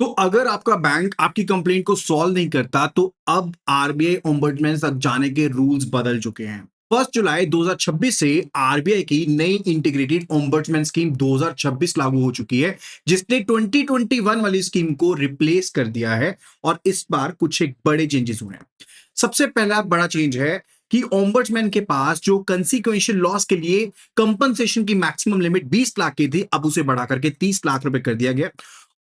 तो अगर आपका बैंक आपकी कंप्लेंट को सॉल्व नहीं करता तो अब आरबीआई ओम्बड्समैन तक जाने के रूल्स बदल चुके हैं। 1 जुलाई 2026 से आरबीआई की नई इंटीग्रेटेड ओम्बड्समैन स्कीम 2026 लागू हो चुकी है, जिसने 2021 वाली स्कीम को रिप्लेस कर दिया है। और इस बार कुछ एक बड़े चेंजेस हुए हैं। सबसे पहला बड़ा चेंज है कि ओम्बड्समैन के पास जो कंसिक्वेंशियल लॉस के लिए कंपनसेशन की मैक्सिमम लिमिट 20 लाख की थी, अब उसे बढ़ा करके 30 लाख रुपए कर दिया गया।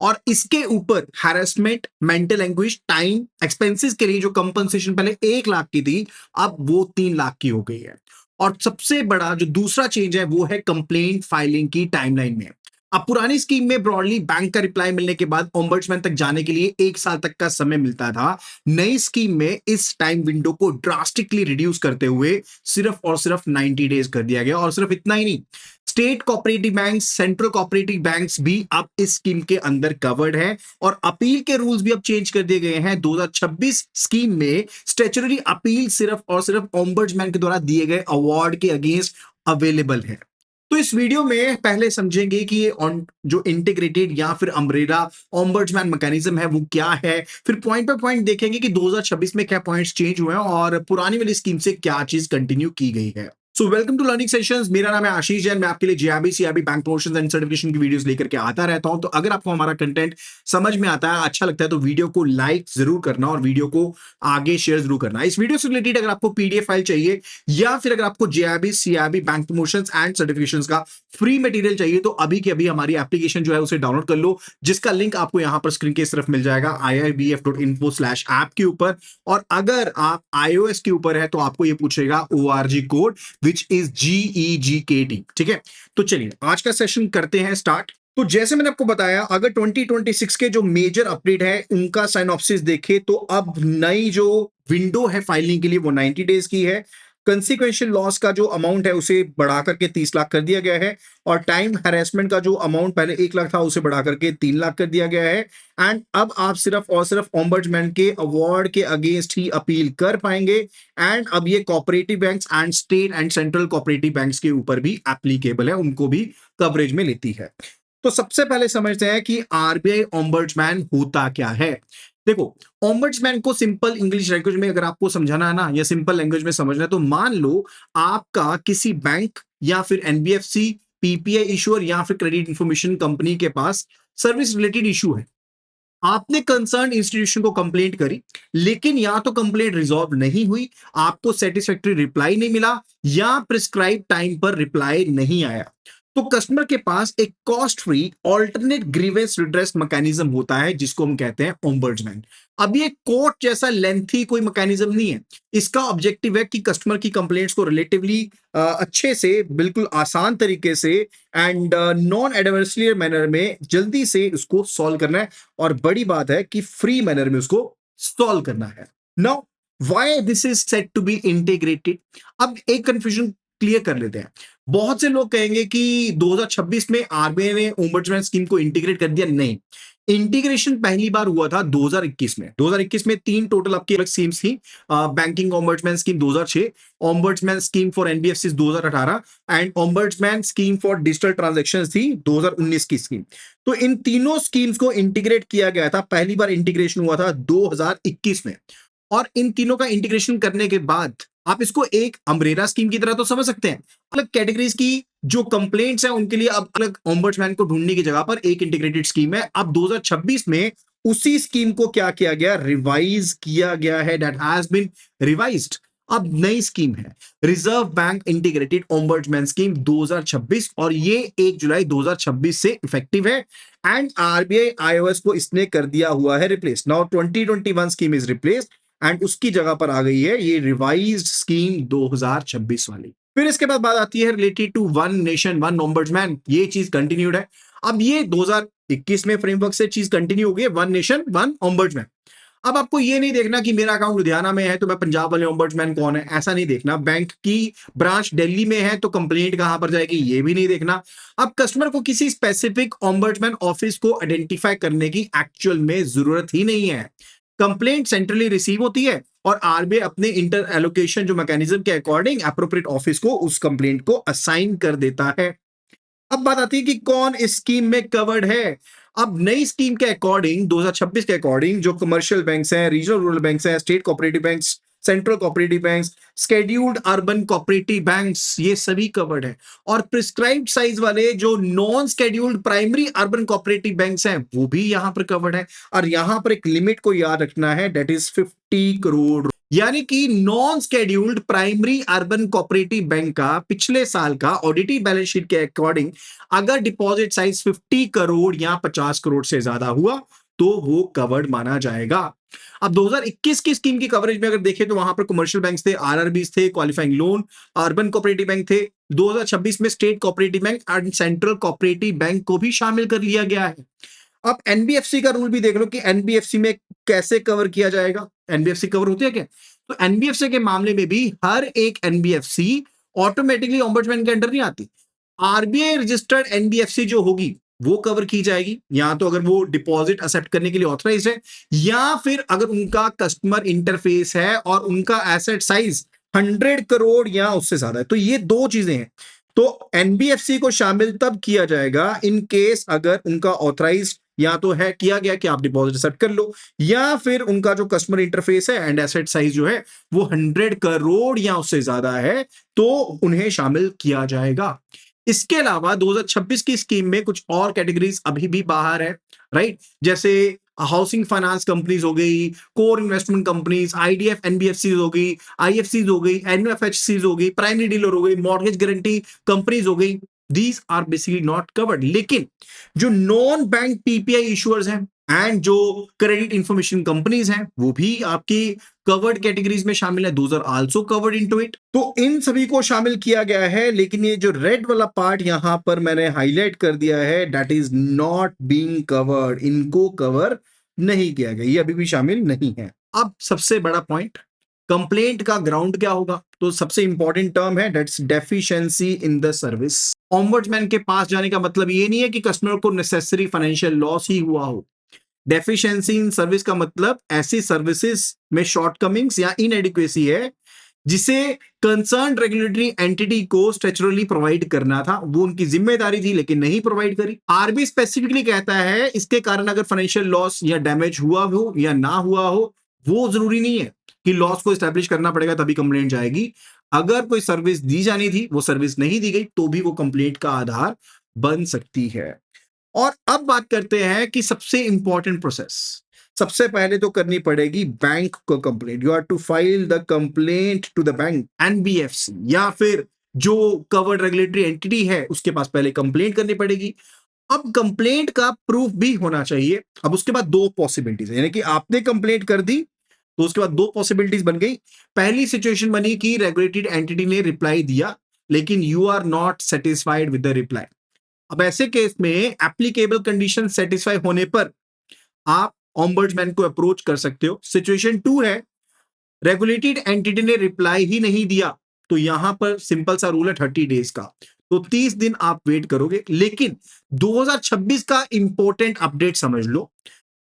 और इसके ऊपर harassment, mental anguish, time expenses के लिए जो कंपनसेशन पहले 1 लाख की थी, अब वो 3 लाख की हो गई है। और सबसे बड़ा जो दूसरा चेंज है वो है कंप्लेंट फाइलिंग की टाइमलाइन में। अब पुरानी स्कीम में ब्रॉडली बैंक का रिप्लाई मिलने के बाद ओम्बड्समैन तक जाने के लिए 1 साल तक का समय मिलता था। नई स्कीम में इस टाइम विंडो को ड्रास्टिकली रिड्यूस करते हुए सिर्फ और सिर्फ 90 डेज कर दिया गया। और सिर्फ इतना ही नहीं, state cooperative banks, central cooperative banks भी अब इस स्कीम के अंदर कवर्ड है। और अपील के रूल्स भी अब चेंज कर दिए गए हैं। 2026 स्कीम में स्टैट्यूटरी अपील सिर्फ और सिर्फ ओम्बड्समैन के द्वारा दिए गए अवार्ड के अगेंस्ट अवेलेबल है। तो इस वीडियो में पहले समझेंगे कि ये जो इंटीग्रेटेड या फिर अम्ब्रेला ओम्बड्समैन मैकेनिज्म है वो क्या है। फिर पॉइंट बाय पॉइंट देखेंगे कि 2026 में क्या पॉइंट्स चेंज हुए हैं और पुरानी वाली स्कीम से क्या चीज कंटिन्यू की गई है। So welcome to learning sessions. मेरा नाम है आशीष जैन। मैं आपके लिए JAIIB CAIIB bank promotions and certification की वीडियोस लेकर के आता रहता हूं। तो अगर आपको हमारा कंटेंट समझ में आता है, अच्छा लगता है, तो वीडियो को लाइक जरूर करना और वीडियो को आगे शेयर जरूर करना। इस वीडियो से रिलेटेड अगर आपको पीडीएफ फाइल चाहिए या फिर अगर आपको जेआरबी CAIIB bank promotions and certifications का फ्री मटेरियल चाहिए, तो अभी के अभी हमारी एप्लीकेशन जो है उसे डाउनलोड कर लो, जिसका लिंक आपको यहां पर स्क्रीन के इस तरफ मिल जाएगा irbf.info/app के ऊपर। और अगर आप iOS के ऊपर है तो आपको ये पूछेगा ORG code which is GEGKT। ठीक है, तो चलिए आज का सेशन करते हैं स्टार्ट। तो जैसे मैंने आपको बताया, अगर 2026 के जो मेजर अपडेट है उनका साइनॉप्सिस देखे तो अब नई जो विंडो है फाइलिंग के लिए वो 90 डेज की है। कंसिक्वेंशियल लॉस का जो अमाउंट है उसे बढ़ा करके 30 लाख कर दिया गया है। और टाइम हैरेसमेंट का जो अमाउंट पहले 1 लाख था उसे बढ़ा करके 3 लाख कर दिया गया है। एंड अब आप सिर्फ और सिर्फ ओम्बड्समैन के अवार्ड के अगेंस्ट ही अपील कर पाएंगे। एंड अब ये cooperative banks and state and central cooperative banks के ऊपर भी एप्लीकेबल है, उनको भी कवरेज में लेती है। तो सबसे पहले समझते हैं कि आरबीआई ओम्बड्समैन होता क्या है। देखो, ओम्बड्समैन को सिंपल इंग्लिश लैंग्वेज में अगर आपको समझाना है ना, या सिंपल लैंग्वेज में समझना है, तो मान लो आपका किसी बैंक या फिर एनबीएफसी, पीपीआई इशूअर या फिर क्रेडिट इंफॉर्मेशन कंपनी के पास सर्विस रिलेटेड इशू है। आपने कंसर्न इंस्टीट्यूशन को कंप्लेंट करी, लेकिन या तो कंप्लेंट रिजॉल्व नहीं हुई, आपको सेटिस्फैक्टरी रिप्लाई नहीं मिला, या प्रिस्क्राइब टाइम पर रिप्लाई नहीं आया, तो कस्टमर के पास एक cost free alternate grievance redress mechanism होता है, जिसको हम कहते हैं ओम्बड्समैन। अब ये कोर्ट जैसा लेंथी कोई मैकेनिज्म नहीं है। इसका ऑब्जेक्टिव है कि कस्टमर की कंप्लेंट्स को रिलेटिवली अच्छे से, बिल्कुल आसान तरीके से एंड नॉन एडवर्सरियल मैनर में जल्दी से उसको सॉल्व करना है। और बड़ी बात है कि फ्री मैनर में उसको सॉल्व करना है। Now why this is said to be integrated. अब एक कंफ्यूजन क्लियर कर लेते हैं। बहुत से लोग कहेंगे कि 2026 में आरबीआई ने ओम्बड्समैन स्कीम को इंटीग्रेट कर दिया। नहीं, इंटीग्रेशन पहली बार हुआ था 2021 में। 2021 में 3 टोटल आपकी अलग स्कीम्स थी। Banking ombudsman scheme 2006, ombudsman scheme for NBFC 2018 and ombudsman scheme for digital transactions थी 2019 की स्कीम। तो इन तीनों स्कीम्स को इंटीग्रेट किया गया था। पहली बार इंटीग्रेशन हुआ था 2021 में। और इन तीनों का इंटीग्रेशन करने के बाद आप इसको एक अम्ब्रेला स्कीम की तरह तो समझ सकते हैं। अलग कैटेगरीज की जो कंप्लेंट्स हैं उनके लिए अब अलग ओम्बड्समैन को ढूंढने की जगह पर एक इंटीग्रेटेड स्कीम है। अब 2026 में उसी स्कीम को क्या किया गया, रिवाइज किया गया है। That has been revised. अब नई स्कीम है Reserve Bank integrated ombudsman scheme 2026, और ये 1 जुलाई 2026 से इफेक्टिव है। एंड आरबीआई आईओएस को इसने कर दिया हुआ है replace. Now 2021 scheme is replaced and उसकी जगह पर आ गई है ये रिवाइज्ड स्कीम 2026 वाली। फिर इसके बाद बात आती है related to one nation one ombudsman. ये चीज कंटिन्यूड है। अब ये 2021 में फ्रेमवर्क से चीज कंटिन्यू हो गई, वन नेशन वन ओम्बड्समैन। अब आपको ये नहीं देखना कि मेरा अकाउंट लुधियाना में है तो मैं पंजाब वाले ओम्बड्समैन कौन है, ऐसा नहीं देखना। बैंक की ब्रांच दिल्ली में है तो कंप्लेंट कहां पर जाएगी, ये भी नहीं देखना। अब कस्टमर को किसी स्पेसिफिक ओम्बड्समैन ऑफिस को आइडेंटिफाई करने की एक्चुअल में जरूरत ही नहीं है। कंप्लेंट सेंट्रली रिसीव होती है और आरबीआई अपने इंटर एलोकेशन जो मैकेनिज्म के अकॉर्डिंग एप्रोप्रिएट ऑफिस को उस कंप्लेंट को असाइन कर देता है। अब बात आती है कि कौन इस स्कीम में कवर्ड है। अब नई स्कीम के अकॉर्डिंग 2026 के अकॉर्डिंग जो कमर्शियल बैंक्स हैं, रीजनल रूरल बैंक्स हैं, state cooperative banks, central cooperative banks, scheduled urban cooperative banks, ये सभी कवर्ड है। और प्रिस्क्राइब्ड साइज वाले जो non scheduled primary urban cooperative banks हैं वो भी यहां पर कवर्ड है। और यहां पर एक लिमिट को याद रखना है, दैट इज 50 करोड़। यानी कि non scheduled primary urban cooperative bank का पिछले साल का ऑडिटेड बैलेंस शीट के अकॉर्डिंग अगर डिपॉजिट साइज 50 करोड़ या 50 करोड़ से ज्यादा हुआ तो वो कवर्ड माना जाएगा। अब 2021 की स्कीम की कवरेज में अगर देखें तो वहां पर कमर्शियल बैंक्स थे, आरआरबीज थे, qualifying loan, urban cooperative bank थे। 2026 में state cooperative bank and central cooperative bank को भी शामिल कर लिया गया है। अब एनबीएफसी का रूल भी देख लो कि एनबीएफसी में कैसे कवर किया जाएगा। एनबीएफसी कवर होती है क्या? तो एनबीएफसी के मामले में भी हर एक एनबीएफसी ऑटोमेटिकली ओम्बड्समैन के अंडर नहीं आती। आरबीआई रजिस्टर्ड एनबीएफसी जो होगी वो कवर की जाएगी, या तो अगर वो डिपॉजिट एक्सेप्ट करने के लिए ऑथराइज है, या फिर अगर उनका कस्टमर इंटरफेस है और उनका एसेट साइज 100 करोड़ या उससे ज्यादा है। तो ये दो चीजें हैं। तो एनबीएफसी को शामिल तब किया जाएगा इन केस अगर उनका ऑथराइज या तो है किया गया कि आप डिपॉजिट एक्सेप्ट कर लो, या फिर उनका जो कस्टमर इंटरफेस है एंड एसेट साइज जो है वो 100 करोड़ या उससे ज्यादा है, तो उन्हें शामिल किया जाएगा। इसके अलावा 2026 की स्कीम में कुछ और कैटेगरीज अभी भी बाहर है, राइट? जैसे हाउसिंग फाइनेंस कंपनीज हो गई, core investment companies, IDF NBFC हो गई, आईएफसीज हो गई, एनएफएचसीज हो गई, प्राइमरी डीलर हो गई, मॉर्गेज गारंटी कंपनीज हो गई। These are basically not covered. लेकिन जो नॉन बैंक पीपीआई इशुअर्स हैं एंड जो क्रेडिट इंफॉर्मेशन कंपनीज हैं वो भी आपकी कवर्ड कैटेगरीज में शामिल है। Those are also covered into it. तो इन सभी को शामिल किया गया है, लेकिन ये जो रेड वाला पार्ट यहां पर मैंने हाईलाइट कर दिया है, that is not being covered. इनको कवर नहीं किया गया, ये अभी भी शामिल नहीं है। अब सबसे बड़ा पॉइंट, कंप्लेंट का ग्राउंड क्या होगा? तो सबसे इंपॉर्टेंट टर्म है that's deficiency in the service. Ombudsman के पास जाने का मतलब ये नहीं है कि कस्टमर को नेसेसरी फाइनेंशियल लॉस ही हुआ हो। डेफिशिएंसी इन सर्विस का मतलब ऐसी सर्विसेज में शॉर्टकमिंग्स या इनएडिक्वेसी है जिसे कंसर्न रेगुलेटरी एंटिटी को स्टैच्यूटरली प्रोवाइड करना था, वो उनकी जिम्मेदारी थी लेकिन नहीं प्रोवाइड करी। आरबी स्पेसिफिकली कहता है इसके कारण अगर फाइनेंशियल लॉस या डैमेज हुआ हो या ना हुआ हो, वो जरूरी नहीं है कि लॉस को एस्टैब्लिश करना पड़ेगा तभी कंप्लेंट जाएगी। अगर कोई सर्विस दी जानी थी, वो सर्विस नहीं दी गई, तो भी वो कंप्लेंट का आधार बन सकती है। और अब बात करते हैं कि सबसे इंपॉर्टेंट प्रोसेस, सबसे पहले तो करनी पड़ेगी बैंक को complaint. You are to file the complaint to the bank, NBFC या फिर जो कवर्ड रेगुलेटरी एंटिटी है उसके पास पहले कंप्लेंट करनी पड़ेगी। अब कंप्लेंट का प्रूफ भी होना चाहिए। अब उसके बाद दो पॉसिबिलिटीज है, यानी कि आपने कंप्लेंट कर दी तो उसके बाद दो पॉसिबिलिटीज बन गई। पहली सिचुएशन बनी कि रेगुलेटेड एंटिटी ने रिप्लाई दिया लेकिन you are not satisfied with the reply. अब ऐसे केस में एप्लीकेबल कंडीशन सेटिस्फाई होने पर आप ऑम्बड्समैन को अप्रोच कर सकते हो। सिचुएशन 2 है, रेगुलेटेड एंटिटी ने रिप्लाई ही नहीं दिया, तो यहां पर सिंपल सा रूल है 30 डेज का, तो 30 दिन आप वेट करोगे। लेकिन 2026 का इंपॉर्टेंट अपडेट समझ लो,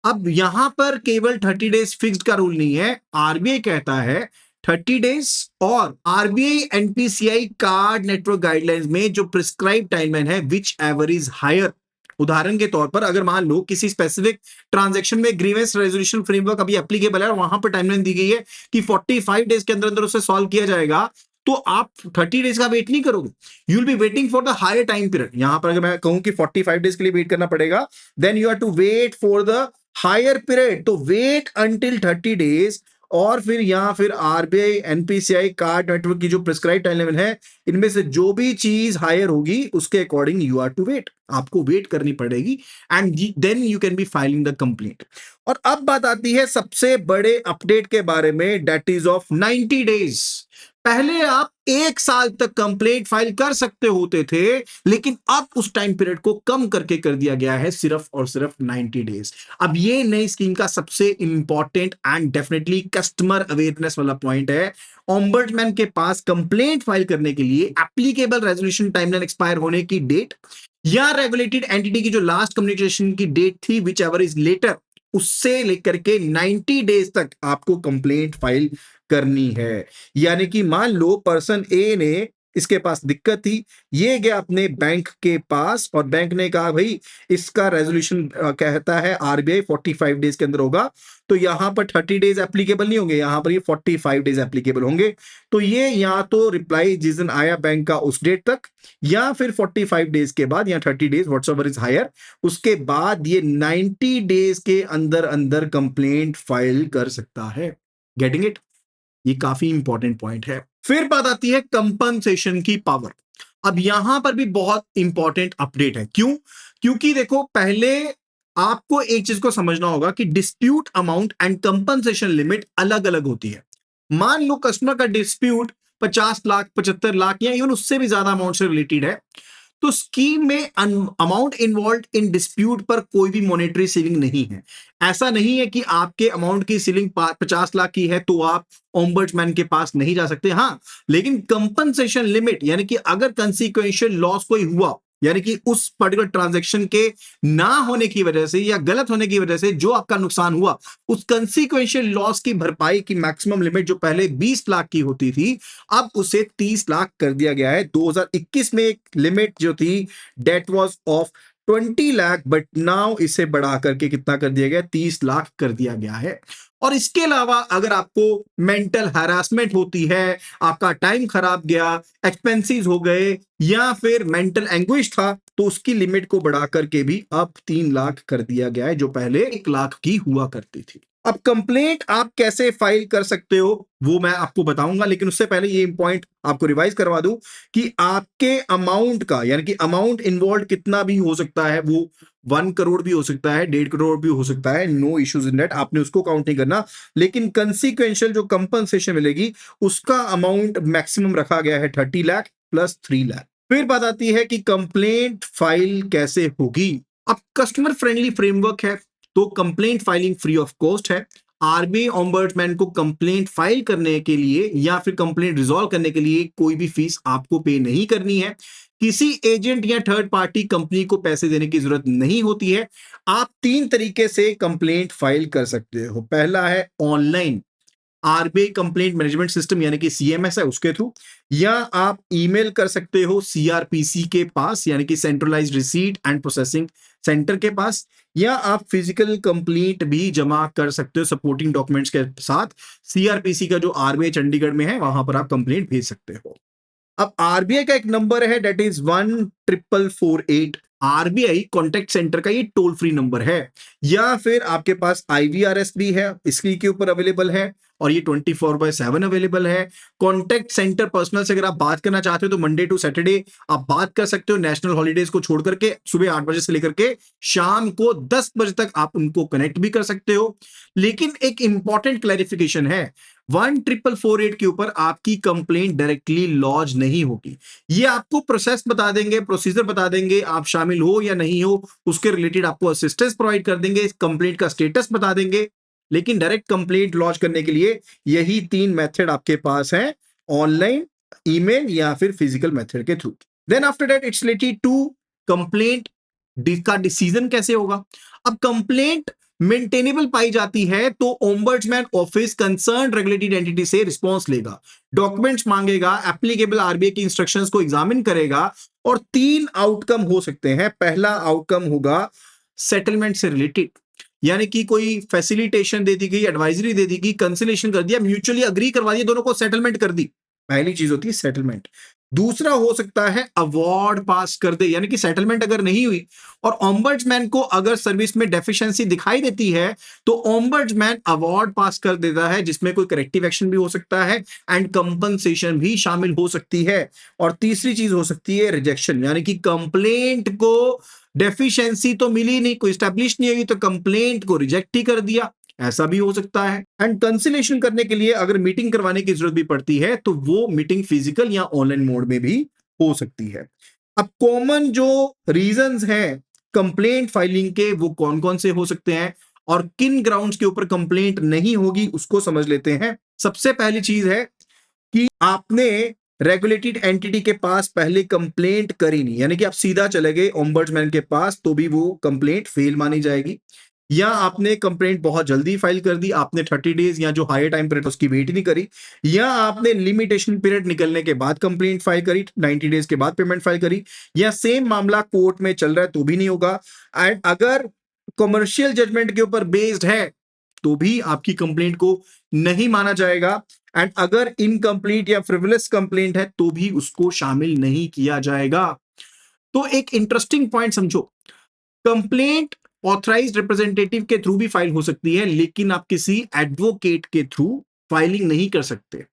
अब यहां पर केवल 30 डेज फिक्स्ड का रूल नहीं है। आरबीआई कहता है 30 डेज, और RBI NPCI card network guidelines में जो प्रिस्क्राइब टाइमलाइन है विच एवर इज हायर। उदाहरण के तौर पर अगर मान लो किसी स्पेसिफिक ट्रांजैक्शन में ग्रीवेंस रेजोल्यूशन फ्रेमवर्क अभी एप्लीकेबल है और वहां पर टाइमलाइन दी गई है कि 45 डेज के अंदर अंदर उसे सॉल्व किया जाएगा, तो आप 30 डेज का वेट नहीं करोगे, you will be waiting for the higher time period. यहां पर अगर मैं कहूं कि 45 डेज के लिए वेट करना पड़ेगा, then you have to wait for the higher period. तो वेट अंटिल 30 डेज, और फिर यहां फिर आरबीआई एनपीसीआई कार्ड नेटवर्क की जो प्रिस्क्राइब टाइमलाइन है, इनमें से जो भी चीज हायर होगी उसके according you are to wait, आपको वेट करनी पड़ेगी, and then you can be filing the complaint. और अब बात आती है सबसे बड़े अपडेट के बारे में, दैट इज ऑफ 90 डेज। पहले आप 1 साल तक कंप्लेंट फाइल कर सकते होते थे, लेकिन अब उस टाइम पीरियड को कम करके कर दिया गया है सिर्फ और सिर्फ 90 डेज। अब ये नई स्कीम का सबसे important and definitely customer awareness वाला पॉइंट है। ऑम्बड्समैन के पास कंप्लेंट फाइल करने के लिए एप्लीकेबल रेजोल्यूशन टाइमलाइन एक्सपायर होने की डेट या रेगुलेटेड एंटिटी की जो लास्ट कम्युनिकेशन की डेट थी विच एवर इज लेटर, उससे लेकर के 90 डेज तक आपको कंप्लेंट फाइल करनी है। यानी कि मान लो पर्सन ए ने इसके पास दिक्कत थी, ये गया अपने बैंक के पास और बैंक ने कहा भाई इसका रेजोल्यूशन कहता है आरबीआई 45 डेज के अंदर होगा, तो यहां पर 30 डेज एप्लीकेबल नहीं होंगे, यहां पर ये 45 डेज एप्लीकेबल होंगे। तो ये या तो रिप्लाई जिस दिन आया बैंक का उस डेट तक, या फिर 45 डेज के बाद या 30 डेज व्हाटसएवर इज हायर, उसके बाद ये 90 डेज के अंदर अंदर कंप्लेंट फाइल कर सकता है। Getting it? ये काफी इंपॉर्टेंट पॉइंट है। फिर बात आती है कंपनसेशन की पावर। अब यहां पर भी बहुत इंपॉर्टेंट अपडेट है। क्यों? क्योंकि देखो, पहले आपको एक चीज को समझना होगा कि dispute amount and compensation limit अलग अलग होती है। मान लो कस्टमर का डिस्प्यूट 50 लाख, 75 लाख या इवन उससे भी ज्यादा अमाउंट से रिलेटेड है, तो स्कीम में अमाउंट इन्वॉल्व इन डिस्प्यूट पर कोई भी मॉनेटरी सेविंग नहीं है। ऐसा नहीं है कि आपके अमाउंट की सीलिंग 50 लाख की है तो आप ओम्बड्समैन के पास नहीं जा सकते। हाँ, लेकिन कंपनसेशन लिमिट यानी कि अगर कंसीक्वेंशियल लॉस कोई हुआ, यानी कि उस पर्टिकुलर ट्रांजैक्शन के ना होने की वजह से या गलत होने की वजह से जो आपका नुकसान हुआ, उस कंसीक्वेंशियल लॉस की भरपाई की मैक्सिमम लिमिट जो पहले 20 लाख की होती थी, अब उसे 30 लाख कर दिया गया है। 2021 में एक लिमिट जो थी that was of 20 lakh, but now इसे बढ़ा करके कितना कर दिया गया? 30 लाख कर दिया गया है। और इसके अलावा अगर आपको मेंटल हैरासमेंट होती है, आपका टाइम खराब गया, एक्सपेंसेस हो गए या फिर मेंटल एंग्विश था, तो उसकी लिमिट को बढ़ा करके भी अब 3 लाख कर दिया गया है, जो पहले 1 लाख की हुआ करती थी। अब कंप्लेंट आप कैसे फाइल कर सकते हो वो मैं आपको बताऊंगा, लेकिन उससे पहले ये पॉइंट आपको रिवाइज करवा दूं कि आपके अमाउंट का यानी कि अमाउंट इन्वॉल्व कितना भी हो सकता है, वो 1 करोड़ भी हो सकता है, 1.5 करोड़ भी हो सकता है, नो इश्यूज इन दैट, आपने उसको काउंट नहीं करना। लेकिन कंसीक्वेंशियल जो कंपनसेशन मिलेगी उसका अमाउंट मैक्सिमम रखा गया है 30 लाख प्लस 3 लाख। फिर बात आती है कि कंप्लेंट फाइल कैसे होगी। अब कस्टमर फ्रेंडली फ्रेमवर्क है, तो complaint filing free of cost है। आरबीआई ओम्बड्समैन को कंप्लेंट फाइल करने के लिए या फिर कंप्लेंट रिजॉल्व करने के लिए कोई भी फीस आपको पे नहीं करनी है। किसी एजेंट या थर्ड पार्टी कंपनी को पैसे देने की जरूरत नहीं होती है। आप 3 तरीके से कंप्लेंट फाइल कर सकते हो। पहला है online, RBI complaint management system यानी कि सीएमएस है उसके थ्रू, या आप ईमेल कर सकते हो सीआरपीसी के पास यानी कि centralised receipt and processing centre के पास, या आप फिजिकल कंप्लेंट भी जमा कर सकते हो सपोर्टिंग डॉक्यूमेंट्स के साथ। सीआरपीसी का जो आरबीआई चंडीगढ़ में है वहां पर आप कंप्लेंट भेज सकते हो। अब आरबीआई का एक नंबर है that is 1448। RBI contact centre का ये टोल फ्री नंबर है, या फिर आपके पास आईवीआरएस भी है, इसकी के ऊपर अवेलेबल है और ये 24/7 अवेलेबल है। कॉन्टेक्ट सेंटर पर्सनल से अगर आप बात करना चाहते हो तो मंडे टू सैटरडे आप बात कर सकते हो, नेशनल हॉलीडेज को छोड़ करके सुबह 8 बजे से लेकर के शाम को 10 बजे तक आप उनको कनेक्ट भी कर सकते हो। लेकिन एक इंपॉर्टेंट क्लैरिफिकेशन है, 1448 के ऊपर आपकी कंप्लेंट डायरेक्टली लॉन्च नहीं होगी। ये आपको प्रोसेस बता देंगे, प्रोसीजर बता देंगे, आप शामिल हो या नहीं हो उसके रिलेटेड आपको असिस्टेंस प्रोवाइड कर देंगे, कंप्लेंट का स्टेटस बता देंगे। लेकिन डायरेक्ट कंप्लेंट लॉन्च करने के लिए यही 3 मेथड आपके पास है, ऑनलाइन, ईमेल या फिर फिजिकल मेथड के थ्रू। Then after that it's related to complaint का डिसीजन कैसे होगा। अब कंप्लेंट मेंटेनेबल पाई जाती है तो ombudsman office concern regulated entity से रिस्पांस लेगा, डॉक्यूमेंट्स मांगेगा, एप्लीकेबल आरबीआई की इंस्ट्रक्शंस को एग्जामिन करेगा और 3 आउटकम हो सकते हैं। पहला आउटकम होगा सेटलमेंट से रिलेटेड, यानी कि कोई फैसिलिटेशन दे दी गई, एडवाइजरी दे दी गई, कंसिलेशन कर दिया, म्यूचुअली अग्री करवा दिया, दोनों को सेटलमेंट कर दी, पहली चीज होती है सेटलमेंट। दूसरा हो सकता है अवार्ड पास कर दे, यानी कि सेटलमेंट अगर नहीं हुई और ओम्बड्समैन को अगर सर्विस में डेफिशिएंसी दिखाई देती है तो ओम्बड्समैन अवार्ड पास कर देता है, जिसमें कोई करेक्टिव एक्शन भी हो सकता है एंड कंपनसेशन भी शामिल हो सकती है। और तीसरी चीज हो सकती है रिजेक्शन, यानी कि कंप्लेंट को डेफिशिएंसी तो मिली नहीं, कोई स्टैब्लिश नहीं हुई, तो कंप्लेंट को रिजेक्ट ही कर दिया, ऐसा भी हो सकता है। एंड कंसिलेशन करने के लिए अगर मीटिंग करवाने की जरूरत भी पड़ती है तो वो मीटिंग फिजिकल या ऑनलाइन मोड में भी हो सकती है। अब कॉमन जो रीजंस हैं कंप्लेंट फाइलिंग के वो कौन कौन से हो सकते हैं और किन ग्राउंड्स के ऊपर कंप्लेंट नहीं होगी उसको समझ लेते हैं। सबसे पहली चीज है कि आपने रेगुलेटेड एंटिटी के पास पहले कंप्लेंट करी नहीं, यानी कि आप सीधा चले गए ओम्बड्समैन के पास तो भी वो कंप्लेंट फेल मानी जाएगी। या आपने कंप्लेंट बहुत जल्दी फाइल कर दी, आपने 30 डेज या जो हायर टाइम पीरियड उसकी वेट नहीं करी, या आपने लिमिटेशन पीरियड निकलने के बाद कंप्लेंट फाइल करी, 90 डेज के बाद पेमेंट फाइल करी, या सेम मामला कोर्ट में चल रहा है तो भी नहीं होगा। एंड अगर कमर्शियल जजमेंट के ऊपर बेस्ड है तो भी आपकी कंप्लेंट को नहीं माना जाएगा। एंड अगर इनकम्प्लीट या फ्रिवलेस कंप्लेंट है तो भी उसको शामिल नहीं किया जाएगा। तो एक इंटरेस्टिंग पॉइंट समझो, कंप्लेंट ऑथराइज्ड रिप्रेजेंटेटिव के थ्रू भी फाइल हो सकती है, लेकिन आप किसी एडवोकेट के थ्रू फाइलिंग नहीं कर सकते।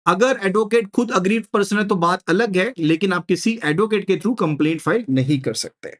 अगर एडवोकेट खुद अग्रीड पर्सन है तो बात अलग है, लेकिन आप किसी एडवोकेट के थ्रू कंप्लेंट फाइल नहीं कर सकते।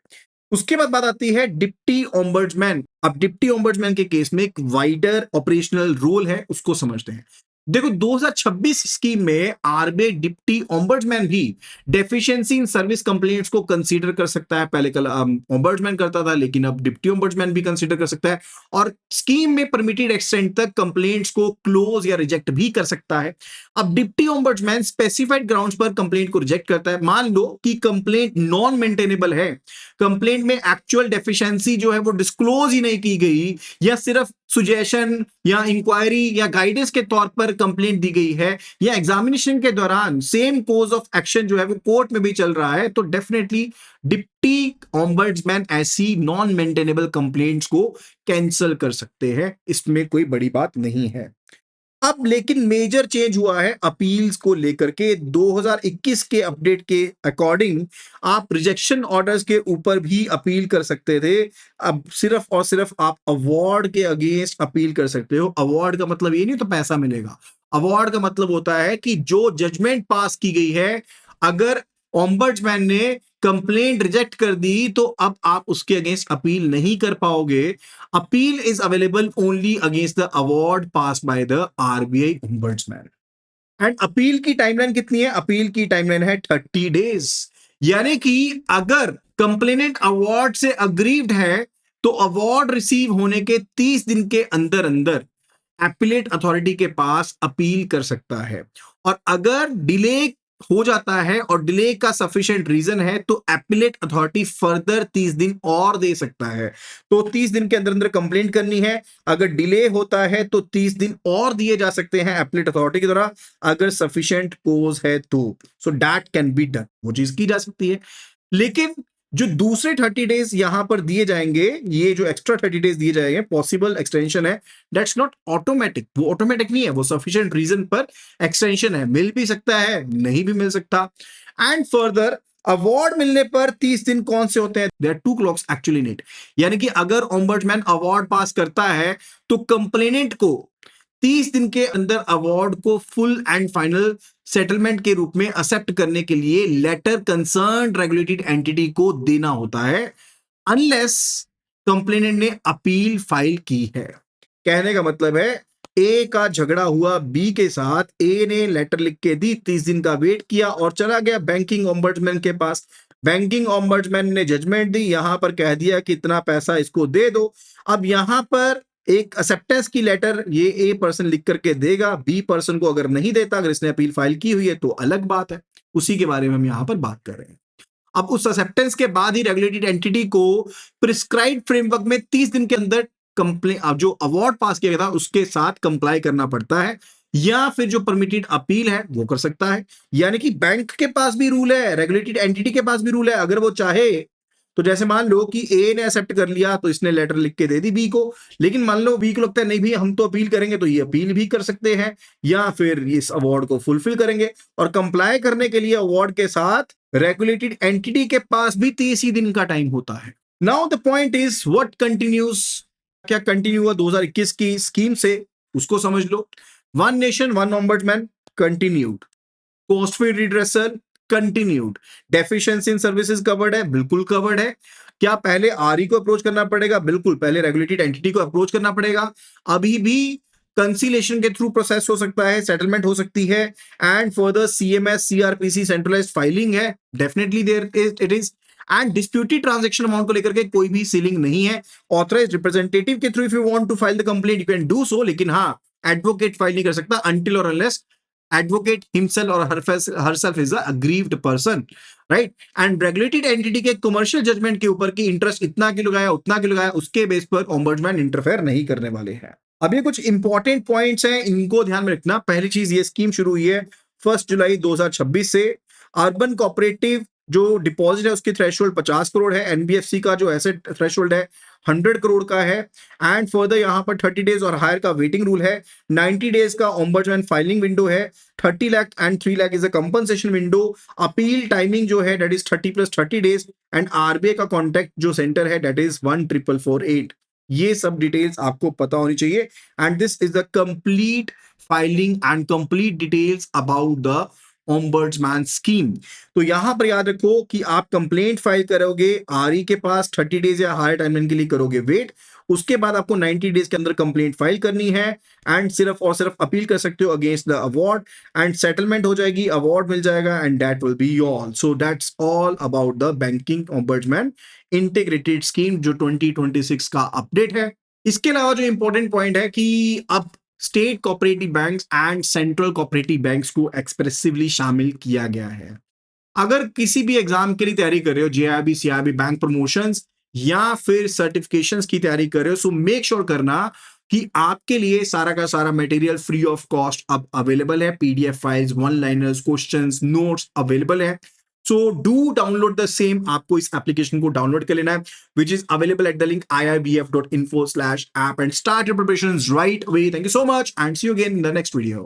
उसके बाद बात आती है डिप्टी ओम्बड्समैन। अब डिप्टी ओम्बड्समैन के केस में एक वाइडर ऑपरेशनल रोल है, उसको समझते हैं। देखो 2026 स्कीम में आरबीआई डिप्टी ओम्बड्समैन भी डेफिशिएंसी इन सर्विस कंप्लेंट्स को कंसीडर कर सकता है। पहले कल ओम्बड्समैन करता था, लेकिन अब डिप्टी ओम्बड्समैन भी कंसीडर कर सकता है, और स्कीम में परमिटेड एक्सटेंट तक कंप्लेंट्स को क्लोज या रिजेक्ट भी कर सकता है। अब डिप्टी ओम्बड्समैन स्पेसिफाइड ग्राउंड्स पर कंप्लेंट को रिजेक्ट करता है। मान लो कि कंप्लेंट नॉन मेंटेनेबल है, कंप्लेंट में एक्चुअल डेफिशिएंसी जो है वो डिस्क्लोज ही नहीं की गई, या सिर्फ सुजेशन या इंक्वायरी या गाइडेंस के तौर पर कंप्लेंट दी गई है, या एग्जामिनेशन के दौरान सेम कोर्स ऑफ एक्शन जो है वो कोर्ट में भी चल रहा है, तो डेफिनेटली डिप्टी ऑम्बड्समैन ऐसी नॉन मेंटेनेबल कंप्लेंट्स को कैंसिल कर सकते हैं। इसमें कोई बड़ी बात नहीं है। अब लेकिन मेजर चेंज हुआ है अपील्स को लेकर के। 2021 के अपडेट के अकॉर्डिंग आप रिजेक्शन ऑर्डर्स के ऊपर भी अपील कर सकते थे। अब सिर्फ और सिर्फ आप अवार्ड के अगेंस्ट अपील कर सकते हो। अवार्ड का मतलब ये नहीं तो पैसा मिलेगा। अवार्ड का मतलब होता है कि जो जजमेंट पास की गई है, अगर ओम्बड्समैन ने कंप्लेंट रिजेक्ट कर दी तो अब आप उसके अगेंस्ट अपील नहीं कर पाओगे। Appeal is available only against the award pass by the RBI ombudsman. And appeal की टाइमलाइन कितनी है? अपील की टाइमलाइन है 30 डेज। यानी कि अगर कंप्लेनेंट अवार्ड से अग्रीव्ड है तो अवार्ड रिसीव होने के 30 दिन के अंदर अंदर एपिलेट अथॉरिटी के पास अपील कर सकता है। और अगर डिले हो जाता है और डिले का सफिशिएंट रीजन है तो एपिलेट अथॉरिटी फर्दर 30 दिन और दे सकता है। तो 30 दिन के अंदर अंदर कंप्लेंट करनी है। अगर डिले होता है तो 30 दिन और दिए जा सकते हैं एपिलेट अथॉरिटी के द्वारा, अगर सफिशिएंट कोज है तो। So that can be done, वो चीज की जा सकती है। लेकिन जो दूसरे 30 डेज यहां पर दिए जाएंगे, ये जो एक्स्ट्रा 30 डेज दिए जाएंगे, पॉसिबल एक्सटेंशन है, दैट्स नॉट ऑटोमेटिक। वो ऑटोमेटिक नहीं है, वो सफिशिएंट रीजन पर एक्सटेंशन है। मिल भी सकता है, नहीं भी मिल सकता। एंड फर्दर अवार्ड मिलने पर 30 दिन कौन से होते हैं? There are 2 clauses actually need. यानी कि अगर ओम्बड्समैन अवार्ड पास करता है तो कंप्लेनेंट को 30 दिन के अंदर अवार्ड को फुल एंड फाइनल सेटलमेंट के रूप में एक्सेप्ट करने के लिए लेटर कंसर्न रेगुलेटेड एंटिटी को देना होता है, अनलेस कंप्लेनेंट ने अपील फाइल की है। कहने का मतलब है, ए का झगड़ा हुआ बी के साथ, ए ने लेटर लिख के दी, 30 दिन का वेट किया और चला गया बैंकिंग ओम्बड्समैन के पास। बैंकिंग ओम्बड्समैन ने जजमेंट दी, यहां पर कह दिया कि इतना पैसा इसको दे दो। अब यहां पर एक एक्सेप्टेंस की लेटर ये ए पर्सन लिख करके देगा, बी पर्सन को अगर नहीं देता, अगर इसने अपील फाइल की हुई है तो अलग बात है। उसी के बारे में हम यहां पर बात कर रहे हैं। अब उस एक्सेप्टेंस के बाद ही रेगुलेटेड एंटिटी को प्रिस्क्राइब्ड फ्रेमवर्क में 30 दिन के अंदर कंप्लेन, जो अवार्ड पास किया गया था उसके साथ कंप्लाई करना पड़ता है, या फिर जो परमिटेड अपील है वो कर सकता है। यानी कि बैंक के पास भी रूल है, रेगुलेटेड एंटिटी के पास भी रूल है। अगर वो चाहे तो जैसे मान लो कि ए ने एक्सेप्ट कर लिया तो इसने लेटर लिख के दे दी बी को, लेकिन मान लो बी को लगता है नहीं भी हम तो अपील करेंगे, तो ये अपील भी कर सकते हैं, या फिर इस अवार्ड को फुलफिल करेंगे। और कंप्लाई करने के लिए अवार्ड के साथ रेगुलेटेड एंटिटी के पास भी 30 ही दिन का टाइम होता है। Now the point is what continues. क्या कंटिन्यू हुआ 2021 की स्कीम से, उसको समझ लो। One nation one ombudsman continued, cost free redressal continued, deficiency in services covered है, बिल्कुल कवर्ड है। क्या पहले आरई को अप्रोच करना पड़ेगा? बिल्कुल, पहले रेगुलेटेड एंटिटी को अप्रोच करना पड़ेगा। अभी भी कंसीलेशन के थ्रू प्रोसेस हो सकता है, सेटलमेंट हो सकती है। And further CMS CRPC centralised filing है, definitely there it is. And disputed transaction amount को लेकर के कोई भी सीलिंग नहीं है। ऑथराइज्ड रिप्रेजेंटेटिव के through if you want to file the complaint you can do so, लेकिन हाँ, एडवोकेट फाइल नहीं कर सकता अनटिल और unless advocate himself or herself is a aggrieved person, right? And regulated entity के commercial judgment के ऊपर की interest इतना क्यों लगाया उतना क्यों लगाया उसके बेस पर ombudsman interfere नहीं करने वाले हैं। अब ये कुछ इंपॉर्टेंट पॉइंट्स हैं, इनको ध्यान में रखना। पहली चीज, ये स्कीम शुरू हुई है 1 जुलाई 2026 से। अर्बन कोऑपरेटिव जो डिपॉजिट है उसकी थ्रेशोल्ड 50 करोड़ है, एनबीएफसी का जो एसेट थ्रेशोल्ड है 100 करोड़ का है। एंड फर्दर यहाँ पर 30 डेज और हायर का वेटिंग रूल है, 90 डेज का ओम्बड्समैन फाइलिंग विंडो है, 30 lakh and 3 lakh is a compensation window. Appeal timing जो है that is 30 plus 30 days. And RBI का कॉन्टैक्ट जो सेंटर है दैट इज 14448। ये सब डिटेल्स आपको पता होनी चाहिए। And this is the complete filing and complete details about the ombudsman scheme. तो यहां पर याद रखो कि आप कंप्लेंट फाइल करोगे आरई के पास, 30 डेज या हायर टाइमलाइन के लिए करोगे वेट, उसके बाद आपको 90 डेज के अंदर कंप्लेंट फाइल करनी है। एंड सिर्फ और सिर्फ अपील कर सकते हो against the award, and settlement हो जाएगी, अवार्ड मिल जाएगा, and that will be all. So that's all about the banking ombudsman integrated scheme जो 2026 का अपडेट है। इसके अलावा जो इंपॉर्टेंट पॉइंट है कि अब state cooperative banks and central cooperative banks को एक्सप्रेसिवली शामिल किया गया है। अगर किसी भी एग्जाम के लिए तैयारी कर रहे हो, जेआईबी, सीआईबी, बैंक प्रमोशंस या फिर सर्टिफिकेशंस की तैयारी कर रहे हो, सो मेक श्योर करना कि आपके लिए सारा का सारा मटेरियल फ्री ऑफ कॉस्ट अब अवेलेबल है। PDF files, one liners, questions, notes available है। So do download the same. आपको इस एप्लीकेशन को डाउनलोड कर लेना है, which is available at the link iibf.info/app, and start your preparations right away. Thank you so much and see you again in the next video.